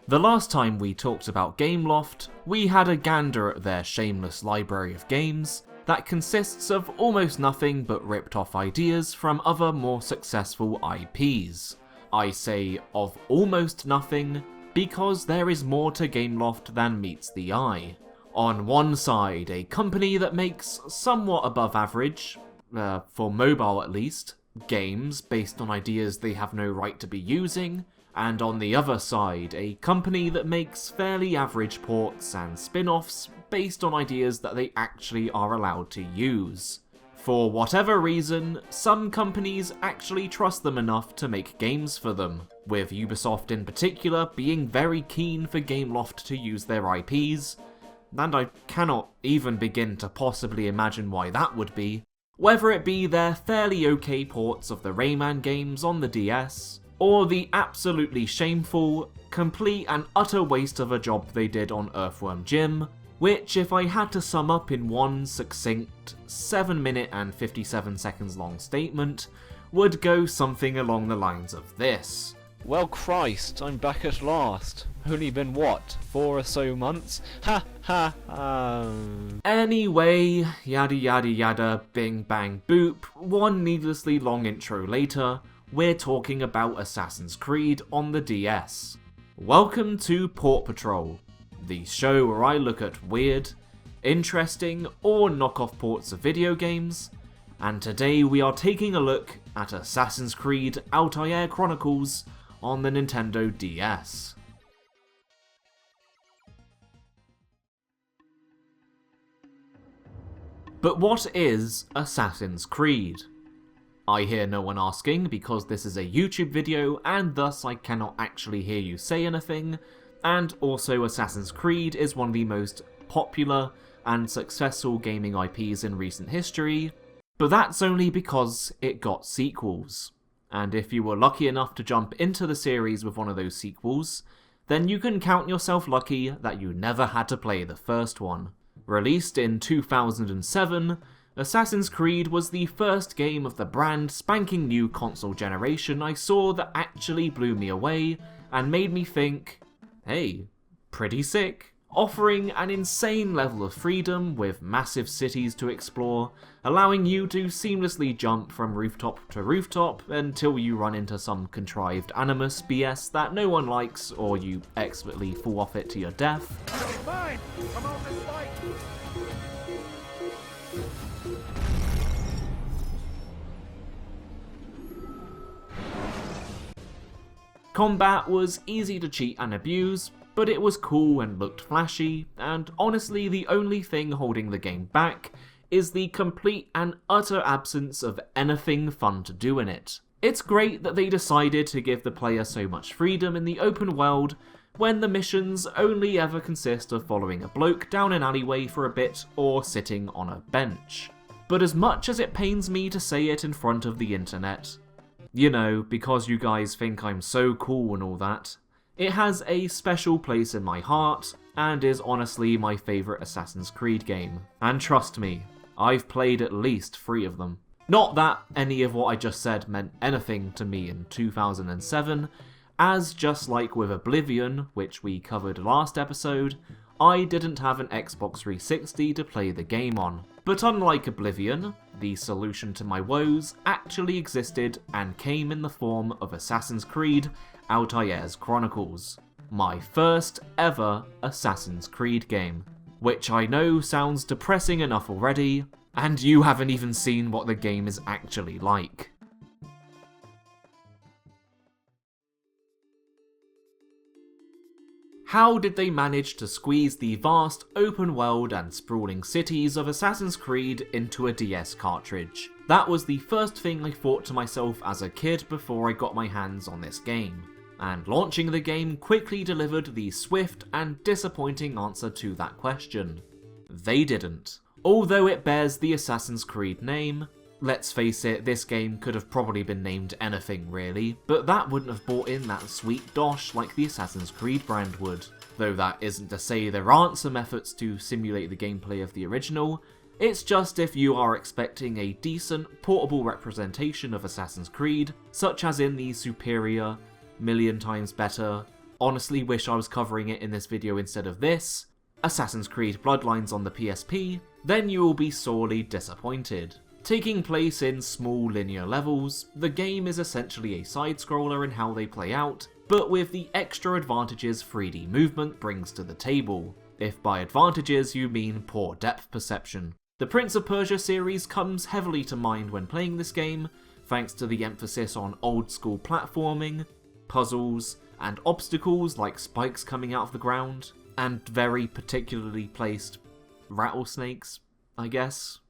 The last time we talked about Gameloft, we had a gander at their shameless library of games that consists of almost nothing but ripped off ideas from other more successful IPs. I say of almost nothing because there is more to Gameloft than meets the eye. On one side, a company that makes somewhat above average, for mobile at least, games based on ideas they have no right to be using, and on the other side, a company that makes fairly average ports and spin-offs based on ideas that they actually are allowed to use. For whatever reason, some companies actually trust them enough to make games for them, with Ubisoft in particular being very keen for Gameloft to use their IPs, and I cannot even begin to possibly imagine why that would be, whether it be their fairly okay ports of the Rayman games on the DS, or the absolutely shameful, complete and utter waste of a job they did on Earthworm Jim, which, if I had to sum up in one succinct 7 minute and 57 seconds long statement, would go something along the lines of this. Well Christ, I'm back at last. Only been what, 4 or so months? Ha ha. Anyway, yada yada yada, bing bang boop, one needlessly long intro later, we're talking about Assassin's Creed on the DS. Welcome to Port Patrol, the show where I look at weird, interesting, or knockoff ports of video games, and today we are taking a look at Assassin's Creed Altair Chronicles on the Nintendo DS. But what is Assassin's Creed? I hear no one asking because this is a YouTube video and thus I cannot actually hear you say anything, and also Assassin's Creed is one of the most popular and successful gaming IPs in recent history, but that's only because it got sequels. And if you were lucky enough to jump into the series with one of those sequels, then you can count yourself lucky that you never had to play the first one. Released in 2007, Assassin's Creed was the first game of the brand spanking new console generation I saw that actually blew me away and made me think, hey, pretty sick. Offering an insane level of freedom with massive cities to explore, allowing you to seamlessly jump from rooftop to rooftop until you run into some contrived Animus BS that no one likes or you expertly fall off it to your death. Fine. Come on, let's fight. Combat was easy to cheat and abuse, but it was cool and looked flashy, and honestly the only thing holding the game back is the complete and utter absence of anything fun to do in it. It's great that they decided to give the player so much freedom in the open world when the missions only ever consist of following a bloke down an alleyway for a bit or sitting on a bench. But as much as it pains me to say it in front of the internet, you know, because you guys think I'm so cool and all that, it has a special place in my heart, and is honestly my favourite Assassin's Creed game. And trust me, I've played at least 3 of them. Not that any of what I just said meant anything to me in 2007, as just like with Oblivion, which we covered last episode, I didn't have an Xbox 360 to play the game on. But unlike Oblivion, the solution to my woes actually existed and came in the form of Assassin's Creed Altair's Chronicles, my first ever Assassin's Creed game. Which I know sounds depressing enough already, and you haven't even seen what the game is actually like. How did they manage to squeeze the vast open world and sprawling cities of Assassin's Creed into a DS cartridge? That was the first thing I thought to myself as a kid before I got my hands on this game. And launching the game quickly delivered the swift and disappointing answer to that question. They didn't. Although it bears the Assassin's Creed name, let's face it, this game could have probably been named anything really, but that wouldn't have brought in that sweet dosh like the Assassin's Creed brand would. Though that isn't to say there aren't some efforts to simulate the gameplay of the original, it's just if you are expecting a decent, portable representation of Assassin's Creed, such as in the superior, million times better, honestly wish I was covering it in this video instead of this, Assassin's Creed Bloodlines on the PSP, then you will be sorely disappointed. Taking place in small linear levels, the game is essentially a side-scroller in how they play out, but with the extra advantages 3D movement brings to the table, if by advantages you mean poor depth perception. The Prince of Persia series comes heavily to mind when playing this game, thanks to the emphasis on old-school platforming, puzzles, and obstacles like spikes coming out of the ground, and very particularly placed rattlesnakes, I guess.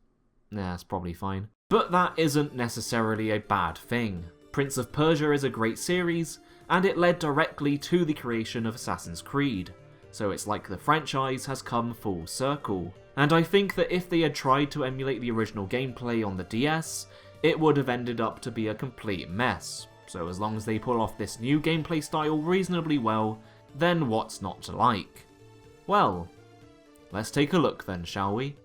Nah, that's probably fine. But that isn't necessarily a bad thing. Prince of Persia is a great series, and it led directly to the creation of Assassin's Creed, so it's like the franchise has come full circle. And I think that if they had tried to emulate the original gameplay on the DS, it would have ended up to be a complete mess. So as long as they pull off this new gameplay style reasonably well, then what's not to like? Well, let's take a look then, shall we?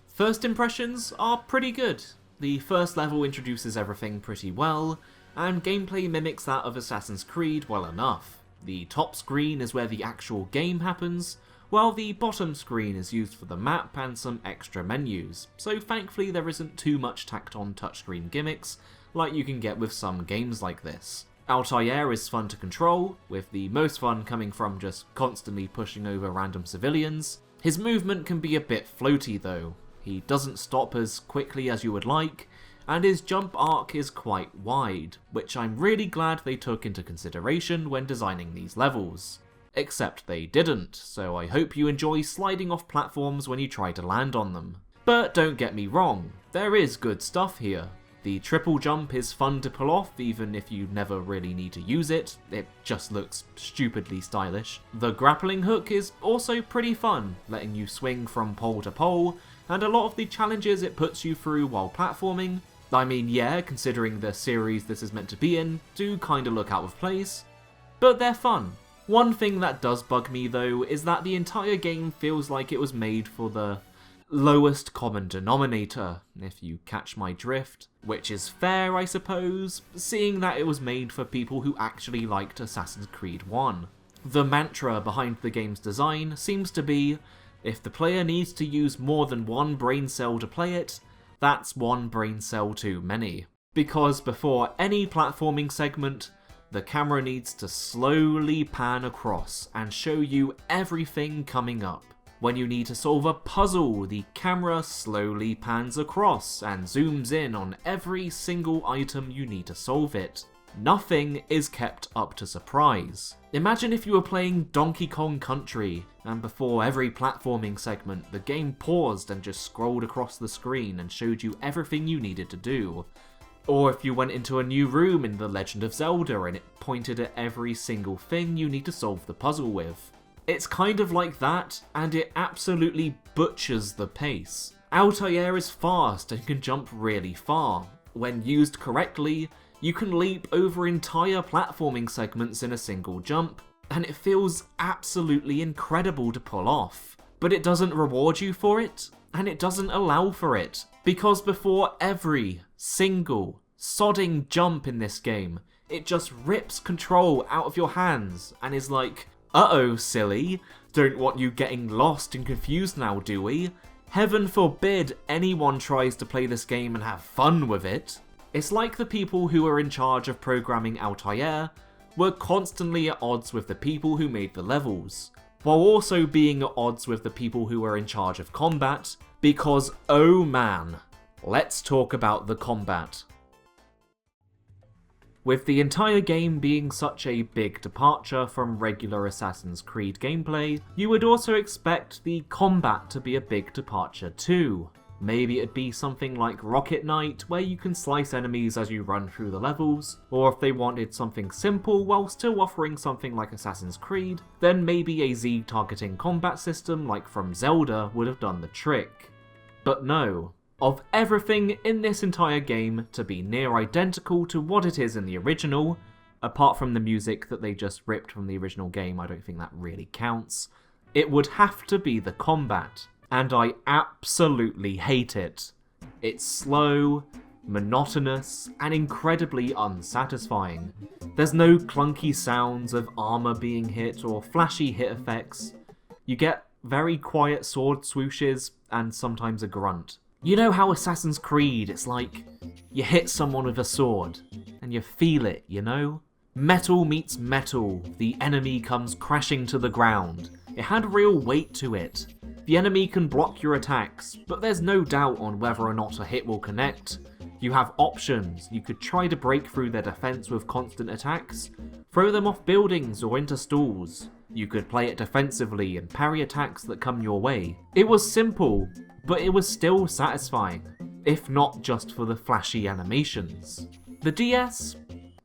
First impressions are pretty good. The first level introduces everything pretty well, and gameplay mimics that of Assassin's Creed well enough. The top screen is where the actual game happens, while the bottom screen is used for the map and some extra menus, so thankfully there isn't too much tacked on touchscreen gimmicks like you can get with some games like this. Altair is fun to control, with the most fun coming from just constantly pushing over random civilians. His movement can be a bit floaty though. He doesn't stop as quickly as you would like, and his jump arc is quite wide, which I'm really glad they took into consideration when designing these levels. Except they didn't, so I hope you enjoy sliding off platforms when you try to land on them. But don't get me wrong, there is good stuff here. The triple jump is fun to pull off even if you never really need to use it, it just looks stupidly stylish. The grappling hook is also pretty fun, letting you swing from pole to pole, and a lot of the challenges it puts you through while platforming, I mean yeah, considering the series this is meant to be in, do kinda look out of place, but they're fun. One thing that does bug me though is that the entire game feels like it was made for the lowest common denominator, if you catch my drift. Which is fair, I suppose, seeing that it was made for people who actually liked Assassin's Creed 1. The mantra behind the game's design seems to be, if the player needs to use more than one brain cell to play it, that's one brain cell too many. Because before any platforming segment, the camera needs to slowly pan across and show you everything coming up. When you need to solve a puzzle, the camera slowly pans across and zooms in on every single item you need to solve it. Nothing is kept up to surprise. Imagine if you were playing Donkey Kong Country, and before every platforming segment, the game paused and just scrolled across the screen and showed you everything you needed to do. Or if you went into a new room in The Legend of Zelda and it pointed at every single thing you need to solve the puzzle with. It's kind of like that, and it absolutely butchers the pace. Altair is fast and can jump really far. When used correctly, you can leap over entire platforming segments in a single jump, and it feels absolutely incredible to pull off. But it doesn't reward you for it, and it doesn't allow for it, because before every single sodding jump in this game, it just rips control out of your hands and is like, uh-oh, silly, don't want you getting lost and confused now, do we? Heaven forbid anyone tries to play this game and have fun with it. It's like the people who were in charge of programming Altair were constantly at odds with the people who made the levels, while also being at odds with the people who were in charge of combat, because oh man, let's talk about the combat. With the entire game being such a big departure from regular Assassin's Creed gameplay, you would also expect the combat to be a big departure too. Maybe it'd be something like Rocket Knight, where you can slice enemies as you run through the levels, or if they wanted something simple while still offering something like Assassin's Creed, then maybe a Z-targeting combat system like from Zelda would have done the trick. But no. Of everything in this entire game to be near identical to what it is in the original, apart from the music that they just ripped from the original game, I don't think that really counts, it would have to be the combat, and I absolutely hate it. It's slow, monotonous, and incredibly unsatisfying. There's no clunky sounds of armor being hit or flashy hit effects. You get very quiet sword swooshes and sometimes a grunt. You know how Assassin's Creed, it's like you hit someone with a sword and you feel it, you know? Metal meets metal, the enemy comes crashing to the ground. It had real weight to it. The enemy can block your attacks, but there's no doubt on whether or not a hit will connect. You have options. You could try to break through their defense with constant attacks, throw them off buildings or into stalls. You could play it defensively and parry attacks that come your way. It was simple, but it was still satisfying, if not just for the flashy animations. The DS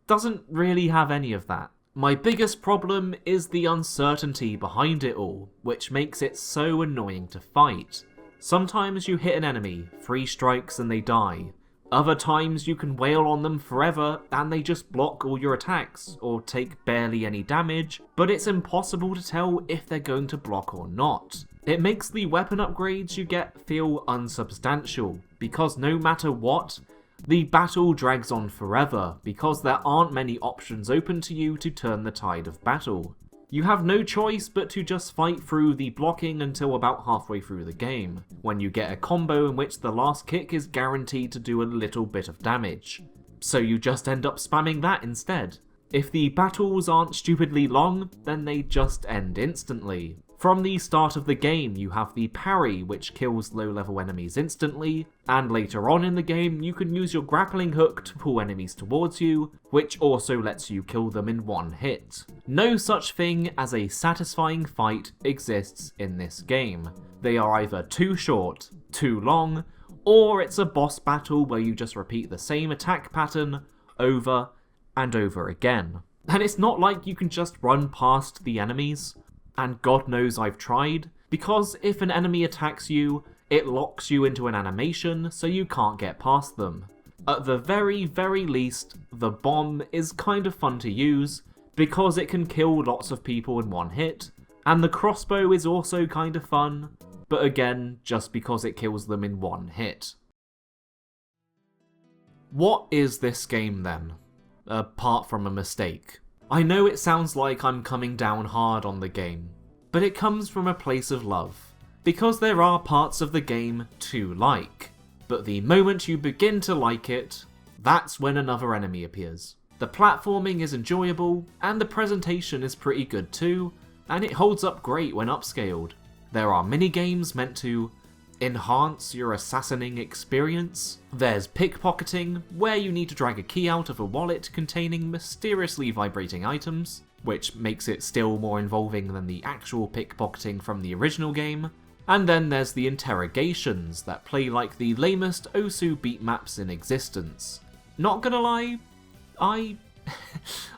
doesn't really have any of that. My biggest problem is the uncertainty behind it all, which makes it so annoying to fight. Sometimes you hit an enemy, 3 strikes and they die. Other times you can wail on them forever and they just block all your attacks, or take barely any damage, but it's impossible to tell if they're going to block or not. It makes the weapon upgrades you get feel unsubstantial, because no matter what, the battle drags on forever because there aren't many options open to you to turn the tide of battle. You have no choice but to just fight through the blocking until about halfway through the game, when you get a combo in which the last kick is guaranteed to do a little bit of damage. So you just end up spamming that instead. If the battles aren't stupidly long, then they just end instantly. From the start of the game, you have the parry, which kills low-level enemies instantly, and later on in the game, you can use your grappling hook to pull enemies towards you, which also lets you kill them in one hit. No such thing as a satisfying fight exists in this game. They are either too short, too long, or it's a boss battle where you just repeat the same attack pattern over and over again. And it's not like you can just run past the enemies. And God knows I've tried, because if an enemy attacks you, it locks you into an animation so you can't get past them. At the very, very least, the bomb is kind of fun to use, because it can kill lots of people in one hit, and the crossbow is also kind of fun, but again, just because it kills them in one hit. What is this game then, apart from a mistake? I know it sounds like I'm coming down hard on the game, but it comes from a place of love, because there are parts of the game to like, but the moment you begin to like it, that's when another enemy appears. The platforming is enjoyable, and the presentation is pretty good too, and it holds up great when upscaled. There are mini-games meant to enhance your assassinating experience. There's pickpocketing, where you need to drag a key out of a wallet containing mysteriously vibrating items, which makes it still more involving than the actual pickpocketing from the original game. And then there's the interrogations that play like the lamest Osu beat maps in existence. Not gonna lie, I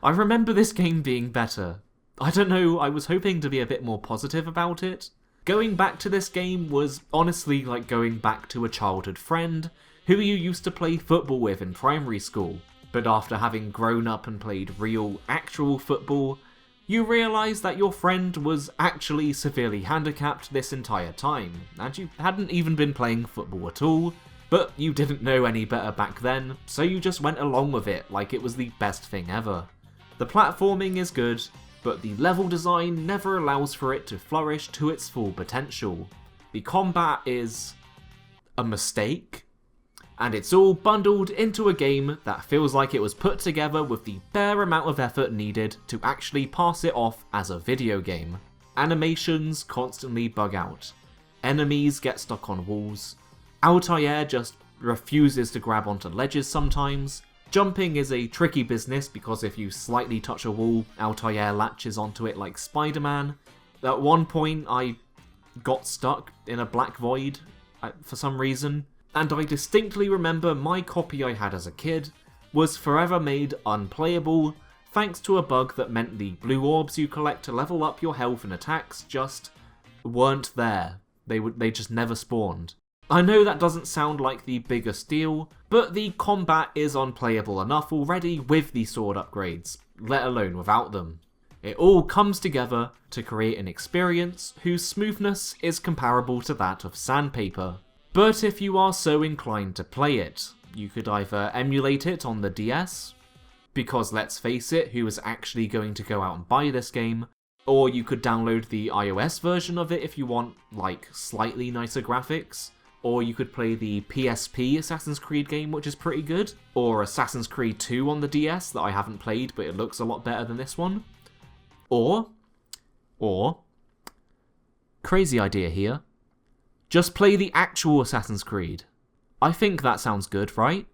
remember this game being better. I don't know, I was hoping to be a bit more positive about it. Going back to this game was honestly like going back to a childhood friend who you used to play football with in primary school, but after having grown up and played real, actual football, you realise that your friend was actually severely handicapped this entire time, and you hadn't even been playing football at all, but you didn't know any better back then, so you just went along with it like it was the best thing ever. The platforming is good, but the level design never allows for it to flourish to its full potential. The combat is a mistake, and it's all bundled into a game that feels like it was put together with the bare amount of effort needed to actually pass it off as a video game. Animations constantly bug out. Enemies get stuck on walls. Altair just refuses to grab onto ledges sometimes. Jumping is a tricky business because if you slightly touch a wall, Altair latches onto it like Spider-Man. At one point I got stuck in a black void for some reason, and I distinctly remember my copy I had as a kid was forever made unplayable thanks to a bug that meant the blue orbs you collect to level up your health and attacks just weren't there. They just never spawned. I know that doesn't sound like the biggest deal, but the combat is unplayable enough already with the sword upgrades, let alone without them. It all comes together to create an experience whose smoothness is comparable to that of sandpaper. But if you are so inclined to play it, You could either emulate it on the DS, because let's face it, who is actually going to go out and buy this game? Or you could download the iOS version of it if you want, like, slightly nicer graphics. Or you could play the PSP Assassin's Creed game, which is pretty good. Or Assassin's Creed 2 on the DS that I haven't played, but it looks a lot better than this one. Or, crazy idea here, just play the actual Assassin's Creed. I think that sounds good, right?